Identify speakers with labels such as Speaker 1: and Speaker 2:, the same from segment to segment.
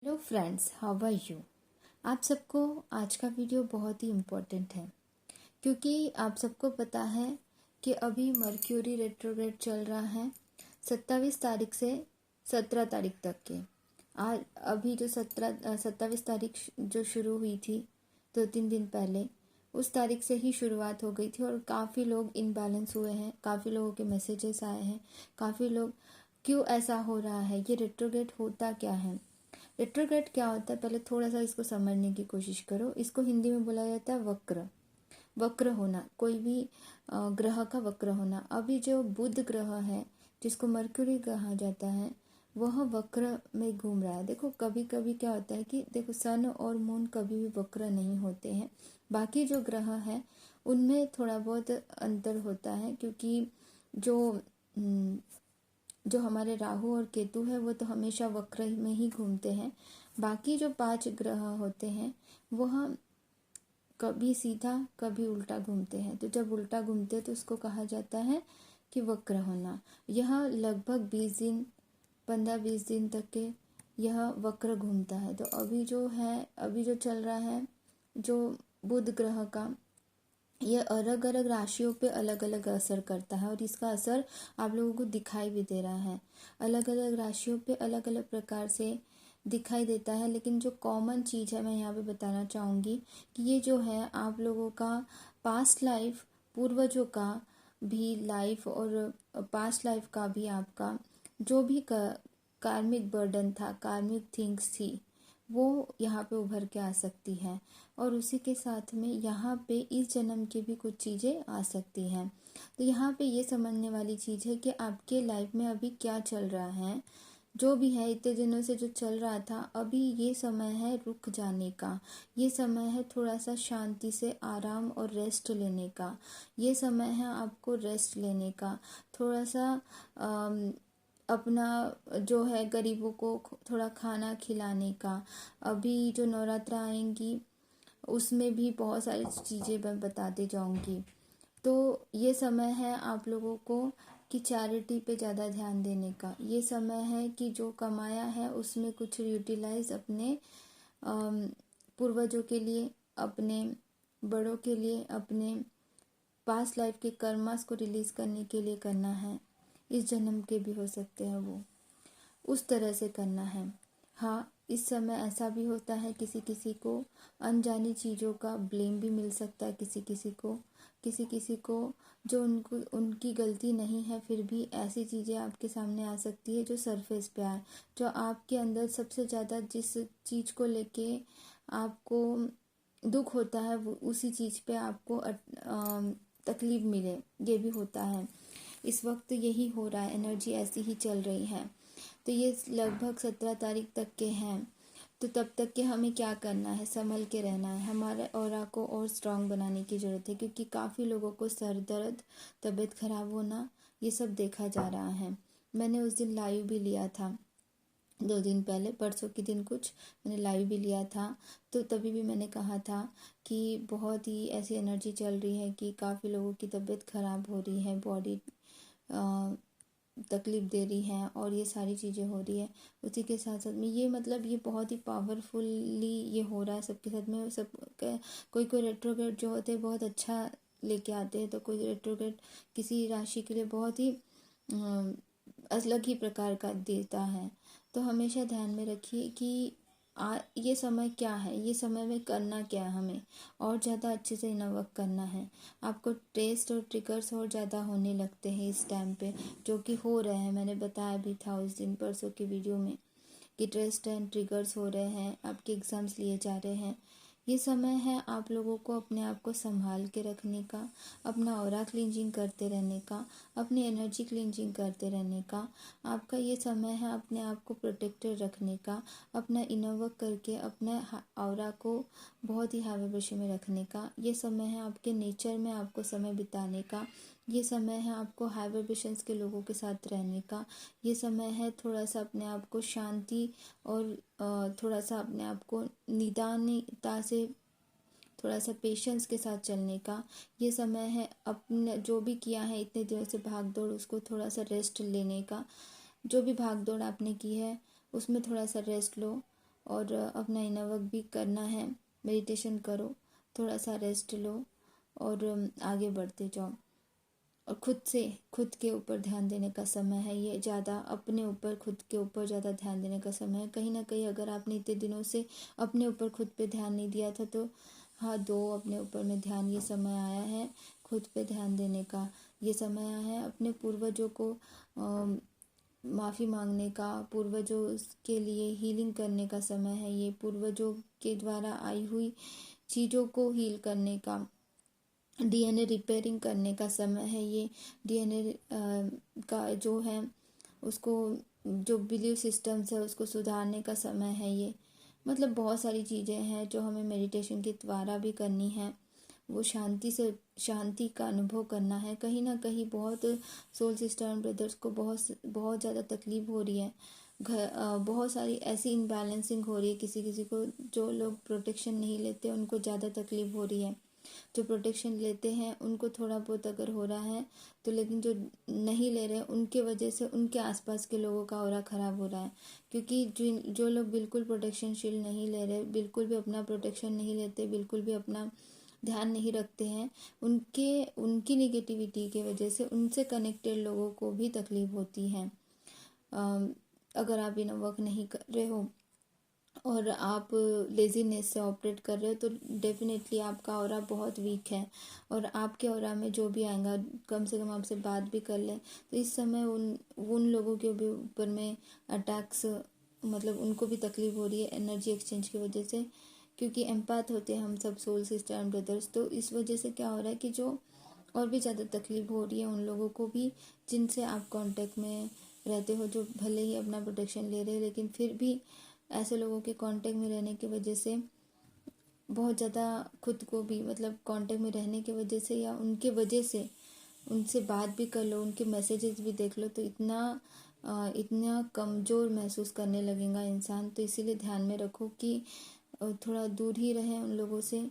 Speaker 1: Hello friends, how are you. आप सबको आज का वीडियो बहुत ही इम्पोर्टेंट है क्योंकि आप सबको पता है कि अभी मर्क्यूरी रेट्रोग्रेड चल रहा है 27 तारीख से 17 तारीख तक के। आज अभी जो 27 तारीख जो शुरू हुई थी 2-3 दिन पहले, उस तारीख से ही शुरुआत हो गई थी और काफ़ी लोग इनबैलेंस हुए हैं, काफ़ी लोगों के मैसेजेस आए हैं, काफ़ी लोग क्यों ऐसा हो रहा है, ये रेट्रोग्रेड होता क्या है। रेट्रोग्रेड क्या होता है, पहले थोड़ा सा इसको समझने की कोशिश करो। इसको हिंदी में बोला जाता है वक्र। वक्र होना, कोई भी ग्रह का वक्र होना। अभी जो बुध ग्रह है जिसको मर्क्यूरी कहा जाता है, वह वक्र में घूम रहा है। देखो कभी कभी क्या होता है कि देखो सन और मून कभी भी वक्र नहीं होते हैं। बाकी जो ग्रह है उनमें थोड़ा बहुत अंतर होता है क्योंकि जो जो हमारे राहु और केतु है वो तो हमेशा वक्र में ही घूमते हैं। बाकी जो 5 ग्रह होते हैं वह कभी सीधा कभी उल्टा घूमते हैं। तो जब उल्टा घूमते हैं तो उसको कहा जाता है कि वक्र होना। यह लगभग 20 दिन 15-20 दिन तक के यह वक्र घूमता है। तो अभी जो चल रहा है जो बुध ग्रह का, ये अलग अलग राशियों पे अलग अलग असर करता है और इसका असर आप लोगों को दिखाई भी दे रहा है। अलग अलग राशियों पे अलग अलग प्रकार से दिखाई देता है, लेकिन जो कॉमन चीज़ है मैं यहाँ पे बताना चाहूँगी कि ये जो है आप लोगों का पास्ट लाइफ, पूर्वजों का भी लाइफ और पास्ट लाइफ का भी आपका जो भी कार्मिक बर्डन था, कार्मिक थिंग्स थी, वो यहाँ पे उभर के आ सकती है। और उसी के साथ में यहाँ पे इस जन्म की भी कुछ चीज़ें आ सकती हैं। तो यहाँ पे ये समझने वाली चीज़ है कि आपके लाइफ में अभी क्या चल रहा है। जो भी है इतने दिनों से जो चल रहा था, अभी ये समय है रुक जाने का। ये समय है थोड़ा सा शांति से आराम और रेस्ट लेने का। ये समय है आपको रेस्ट लेने का, थोड़ा सा अपना जो है गरीबों को थोड़ा खाना खिलाने का। अभी जो नवरात्र आएंगी उसमें भी बहुत सारी चीज़ें मैं बताते जाऊंगी। तो ये समय है आप लोगों को कि चैरिटी पे ज़्यादा ध्यान देने का। ये समय है कि जो कमाया है उसमें कुछ यूटिलाइज अपने पूर्वजों के लिए, अपने बड़ों के लिए, अपने पास्ट लाइफ के कर्मास को रिलीज करने के लिए करना है। इस जन्म के भी हो सकते हैं, वो उस तरह से करना है। हाँ, इस समय ऐसा भी होता है किसी किसी को अनजानी चीज़ों का ब्लेम भी मिल सकता है, किसी किसी को जो उनकी गलती नहीं है फिर भी ऐसी चीज़ें आपके सामने आ सकती है जो सरफेस पे आए, जो आपके अंदर सबसे ज़्यादा जिस चीज़ को लेके आपको दुख होता है वो उसी चीज़ पे आपको तकलीफ मिले, ये भी होता है। इस वक्त यही हो रहा है, एनर्जी ऐसी ही चल रही है। तो ये लगभग 17 तारीख तक के हैं। तो तब तक के हमें क्या करना है, संभल के रहना है। हमारे ऑरा को और स्ट्रांग बनाने की ज़रूरत है क्योंकि काफ़ी लोगों को सर दर्द, तबीयत खराब होना, ये सब देखा जा रहा है। मैंने उस दिन लाइव भी लिया था 2 दिन पहले, परसों के दिन कुछ मैंने लाइव भी लिया था। तो तभी भी मैंने कहा था कि बहुत ही ऐसी एनर्जी चल रही है कि काफ़ी लोगों की तबीयत खराब हो रही है, बॉडी तकलीफ दे रही है और ये सारी चीज़ें हो रही है। उसी के साथ साथ में ये मतलब ये बहुत ही पावरफुल्ली ये हो रहा है सबके साथ में। सब कोई कोई रेट्रोग्रेड जो होते हैं बहुत अच्छा लेके आते हैं, तो कोई रेट्रोग्रेड किसी राशि के लिए बहुत ही अलग ही प्रकार का देता है। तो हमेशा ध्यान में रखिए कि ये समय क्या है, ये समय में करना क्या है, हमें और ज़्यादा अच्छे से इनवर्क करना है। आपको टेस्ट और ट्रिगर्स और ज़्यादा होने लगते हैं इस टाइम पे, जो कि हो रहे हैं। मैंने बताया भी था उस दिन परसों की वीडियो में कि टेस्ट एंड ट्रिगर्स हो रहे हैं, आपके एग्ज़ाम्स लिए जा रहे हैं। ये समय है आप लोगों को अपने आप को संभाल के रखने का, अपना ऑरा क्लींजिंग करते रहने का, अपनी एनर्जी क्लींजिंग करते रहने का। आपका ये समय है अपने आप को प्रोटेक्टेड रखने का, अपना इनर वर्क करके अपने ऑरा को बहुत ही हाई वाइब्रेशन में रखने का। ये समय है आपके नेचर में आपको समय बिताने का। ये समय है आपको हाई वाइब्रेशंस के लोगों के साथ रहने का। ये समय है थोड़ा सा अपने आप को शांति और थोड़ा सा अपने आप को निदानता से, थोड़ा सा पेशेंस के साथ चलने का। ये समय है अपने जो भी किया है इतने दिनों से भाग दौड़, उसको थोड़ा सा रेस्ट लेने का। जो भी भाग दौड़ आपने की है उसमें थोड़ा सा रेस्ट लो और अपना इनर वर्क भी करना है। मेडिटेशन करो, थोड़ा सा रेस्ट लो और आगे बढ़ते जाओ। और खुद के ऊपर ध्यान देने का समय है ये, ज़्यादा अपने ऊपर, खुद के ऊपर ज़्यादा ध्यान देने का समय है। कहीं ना कहीं अगर आपने इतने दिनों से अपने ऊपर खुद पे ध्यान नहीं दिया था तो हाँ, दो अपने ऊपर में ध्यान। ये समय आया है खुद पे ध्यान देने का, ये समय आया है अपने पूर्वजों को माफ़ी मांगने का, पूर्वजों के लिए हीलिंग करने का समय है ये, पूर्वजों के द्वारा आई हुई चीज़ों को हील करने का, डीएनए रिपेयरिंग करने का समय है ये। डीएनए का जो है उसको, जो बिलीव सिस्टम्स है उसको सुधारने का समय है ये। मतलब बहुत सारी चीज़ें हैं जो हमें मेडिटेशन के द्वारा भी करनी है। वो शांति का अनुभव करना है। कहीं ना कहीं बहुत सोल सिस्टर एंड ब्रदर्स को बहुत ज़्यादा तकलीफ हो रही है। बहुत सारी ऐसी इनबैलेंसिंग हो रही है किसी किसी को। जो लोग प्रोटेक्शन नहीं लेते उनको ज़्यादा तकलीफ हो रही है, जो प्रोटेक्शन लेते हैं उनको थोड़ा बहुत अगर हो रहा है तो, लेकिन जो नहीं ले रहे उनके वजह से उनके आसपास के लोगों का ऑरा खराब हो रहा है। क्योंकि जो लोग बिल्कुल प्रोटेक्शन शील्ड नहीं ले रहे, बिल्कुल भी अपना प्रोटेक्शन नहीं लेते, बिल्कुल भी अपना ध्यान नहीं रखते हैं, उनकी निगेटिविटी के वजह से उनसे कनेक्टेड लोगों को भी तकलीफ होती है। अगर आप इनर वर्क नहीं कर रहे हो और आप लेजीनेस से ऑपरेट कर रहे हो तो डेफिनेटली आपका ऑरा बहुत वीक है। और आपके ऑरा में जो भी आएगा, कम से कम आपसे बात भी कर ले तो इस समय उन लोगों के भी ऊपर में अटैक्स, मतलब उनको भी तकलीफ हो रही है एनर्जी एक्सचेंज की वजह से। क्योंकि एम्पैथ होते हैं हम सब सोल सिस्टर एंड ब्रदर्स, तो इस वजह से क्या हो रहा है कि जो और भी ज़्यादा तकलीफ हो रही है उन लोगों को भी जिनसे आप कांटेक्ट में रहते हो, जो भले ही अपना प्रोटेक्शन ले रहे हैं लेकिन फिर भी ऐसे लोगों के कांटेक्ट में रहने की वजह से बहुत ज़्यादा खुद को भी, मतलब कांटेक्ट में रहने की वजह से या उनके वजह से उनसे बात भी कर लो, उनके मैसेजेस भी देख लो तो इतना कमज़ोर महसूस करने लगेगा इंसान। तो इसीलिए ध्यान में रखो कि थोड़ा दूर ही रहें उन लोगों से।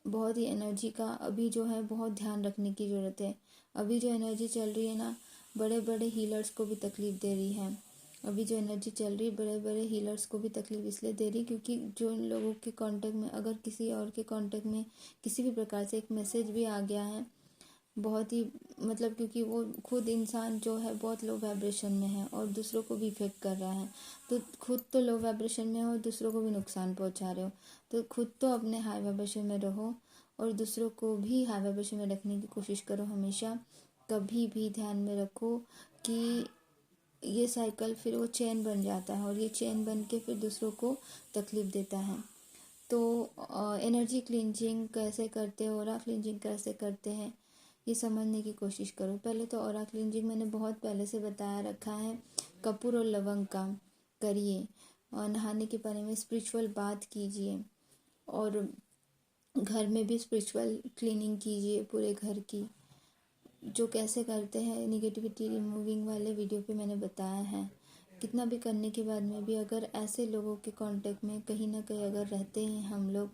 Speaker 1: बहुत ही एनर्जी का अभी जो है बहुत ध्यान रखने की ज़रूरत है। अभी जो एनर्जी चल रही है ना, बड़े बड़े हीलर्स को भी तकलीफ दे रही है। अभी जो एनर्जी चल रही है बड़े बड़े हीलर्स को भी तकलीफ इसलिए दे रही क्योंकि जो इन लोगों के कांटेक्ट में, अगर किसी और के कांटेक्ट में किसी भी प्रकार से एक मैसेज भी आ गया है, बहुत ही मतलब, क्योंकि वो खुद इंसान जो है बहुत लो वाइब्रेशन में है और दूसरों को भी इफेक्ट कर रहा है। तो खुद तो लो वाइब्रेशन में हो और दूसरों को भी नुकसान पहुंचा रहे हो। तो खुद तो अपने हाई वाइब्रेशन में रहो और दूसरों को भी हाई वाइब्रेशन में रखने की कोशिश करो हमेशा। कभी भी ध्यान में रखो कि ये साइकिल फिर वो चेन बन जाता है और ये चेन बन के फिर दूसरों को तकलीफ देता है। तो एनर्जी क्लींजिंग कैसे करते हो, ऑरा क्लींजिंग कैसे करते हैं, ये समझने की कोशिश करो। पहले तो ऑरा क्लींजिंग मैंने बहुत पहले से बताया रखा है। कपूर और लवंग का करिए और नहाने के पानी में स्पिरिचुअल बात कीजिए और घर में भी स्पिरिचुअल क्लीनिंग कीजिए पूरे घर की। जो कैसे करते हैं निगेटिविटी रिमूविंग वाले वीडियो पे मैंने बताया है। कितना भी करने के बाद में भी अगर ऐसे लोगों के कांटेक्ट में कहीं ना कहीं अगर रहते हैं हम लोग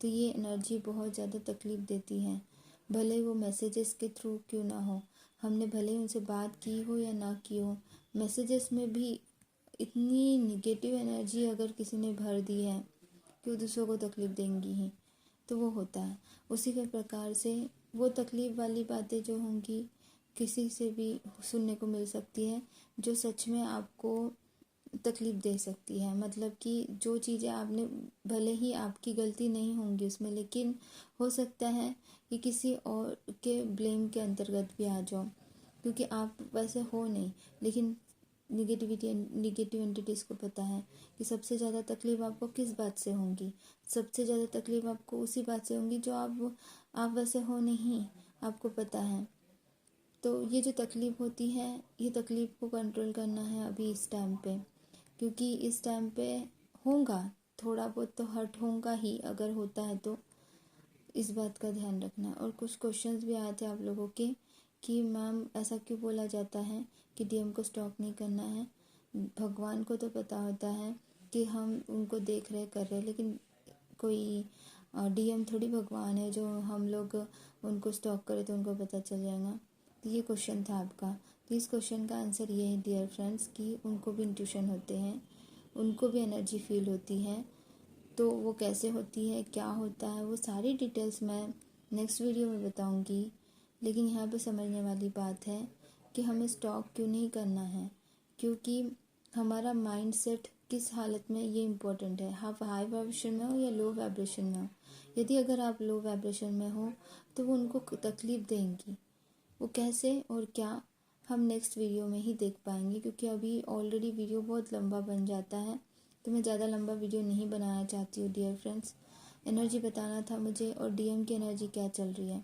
Speaker 1: तो ये एनर्जी बहुत ज़्यादा तकलीफ देती है। भले ही वो मैसेजेस के थ्रू क्यों ना हो, हमने भले ही उनसे बात की हो या ना की हो, मैसेजेस में भी इतनी निगेटिव एनर्जी अगर किसी ने भर दी है कि वो दूसरों को तकलीफ देंगी ही, तो वो होता है। उसी के प्रकार से वो तकलीफ वाली बातें जो होंगी किसी से भी सुनने को मिल सकती है जो सच में आपको तकलीफ दे सकती है। मतलब कि जो चीज़ें आपने, भले ही आपकी गलती नहीं होंगी उसमें, लेकिन हो सकता है कि किसी और के ब्लेम के अंतर्गत भी आ जाओ क्योंकि आप वैसे हो नहीं। लेकिन निगेटिव एंटिटीज़ को पता है कि सबसे ज़्यादा तकलीफ आपको किस बात से होंगी। सबसे ज़्यादा तकलीफ आपको उसी बात से होंगी जो आप वैसे हो नहीं, आपको पता है। तो ये जो तकलीफ होती है, ये तकलीफ को कंट्रोल करना है अभी इस टाइम पे, क्योंकि इस टाइम पे होगा थोड़ा बहुत तो हर्ट होगा ही, अगर होता है तो इस बात का ध्यान रखना। और कुछ क्वेश्चंस भी आए थे आप लोगों के कि मैम ऐसा क्यों बोला जाता है कि डीएम को स्टॉप नहीं करना है। भगवान को तो पता होता है कि हम उनको देख रहे कर रहे, लेकिन कोई डीएम थोड़ी भगवान है जो हम लोग उनको स्टॉप करें तो उनको पता चल जाएगा। तो ये क्वेश्चन था आपका। तो इस क्वेश्चन का आंसर ये है डियर फ्रेंड्स कि उनको भी इंट्यूशन होते हैं, उनको भी एनर्जी फील होती है। तो वो कैसे होती है, क्या होता है, वो सारी डिटेल्स मैं नेक्स्ट वीडियो में बताऊंगी। लेकिन यहाँ पे समझने वाली बात है कि हमें स्टॉक क्यों नहीं करना है, क्योंकि हमारा माइंड सेट किस हालत में, ये इम्पोर्टेंट है। आप हाई वाइब्रेशन में हो या लो वाइब्रेशन में हो। यदि अगर आप लो वाइब्रेशन में हो तो वो उनको तकलीफ देंगी। वो कैसे और क्या, हम नेक्स्ट वीडियो में ही देख पाएंगे, क्योंकि अभी ऑलरेडी वीडियो बहुत लंबा बन जाता है। तो मैं ज़्यादा लंबा वीडियो नहीं बनाना चाहती हूँ डियर फ्रेंड्स। एनर्जी बताना था मुझे, और डीएम की एनर्जी क्या चल रही है।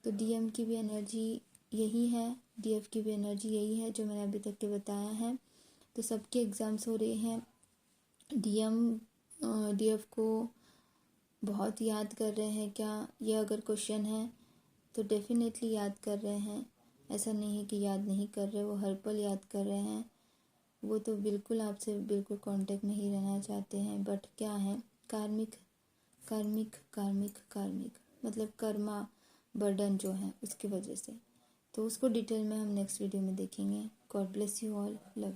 Speaker 1: तो डीएम की भी एनर्जी यही है, डीएफ की भी एनर्जी यही है जो मैंने अभी तक के बताया है। तो सबके एग्ज़ाम्स हो रहे हैं। डीएफ को बहुत याद कर रहे हैं क्या, ये अगर क्वेश्चन है तो डेफिनेटली याद कर रहे हैं। ऐसा नहीं है कि याद नहीं कर रहे, वो हर पल याद कर रहे हैं। वो तो बिल्कुल आपसे बिल्कुल कांटेक्ट में ही रहना चाहते हैं। बट क्या है, कार्मिक कार्मिक कार्मिक कार्मिक मतलब कर्मा बर्डन जो है उसकी वजह से। तो उसको डिटेल में हम नेक्स्ट वीडियो में देखेंगे। God bless you all, love.